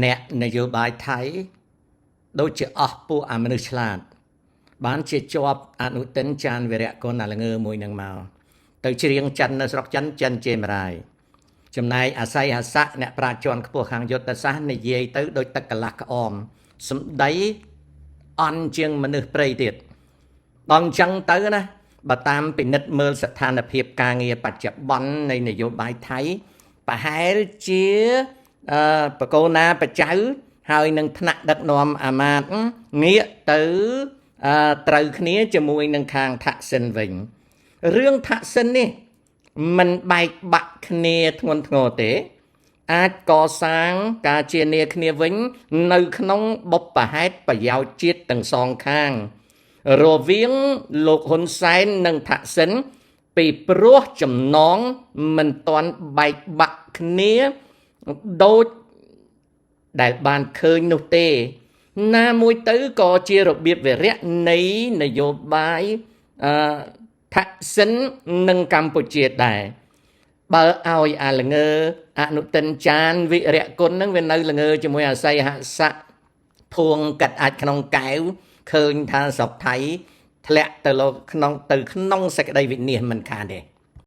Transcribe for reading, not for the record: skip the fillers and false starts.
អ្នកនយោបាយថៃដូចជាអស់ពួកអាមនុស្សឆ្លាតបានជាជាប់អនុទិនចានវិរៈកុណអាល្ងើមួយនឹងមកទៅច្រៀងចិននៅស្រុកចិនចិនជេមរាយចំណែកអាស័យហស័កអ្នកប្រាជ្ញជាន់ខ្ពស់ខាងយុទ្ធសាស្ត្រនិយាយទៅដូចទឹកកន្លះក្អមសម្ដីអន់ជាងមនុស្សព្រៃទៀតដល់អញ្ចឹងទៅណាបើតាមពិនិត្យមើលស្ថានភាពការងារបច្ចុប្បន្ននៃនយោបាយថៃប្រហែលជាបកូណាបច្ចៅហើយនឹងថ្នាក់ដឹកនាំអាមាត្យងាកទៅត្រូវគ្នាជាមួយនឹងខាងថាក់សិនវិញរឿងថាក់សិននេះមិនបែកបាក់គ្នាធ្ងន់ធ្ងរទេអាចកសាងការជានាគ្នាវិញនៅក្នុងបុព្វហេតុប្រយោជន៍ជាតិទាំងសងខាងរវាងលោកហ៊ុនសែននិងថាក់សិនពីព្រោះចំណងមិនទាន់បែកបាក់គ្នាដូចដែលបានឃើញនោះទេណាមួយទៅក៏ជារបៀបវិរៈនៃនយោបាយថាក់សិននិងកម្ពុជាដែរបើឲ្យអាល្ងើអនុទិនចានវិរៈគុណនឹងវានៅល្ងើជាមួយអាស័យហស័កភួងកាត់អាចក្នុងកែវឃើញថាស្រុកថៃធ្លាក់ទៅក្នុងសេចក្តីវិនាសមិនខានទេ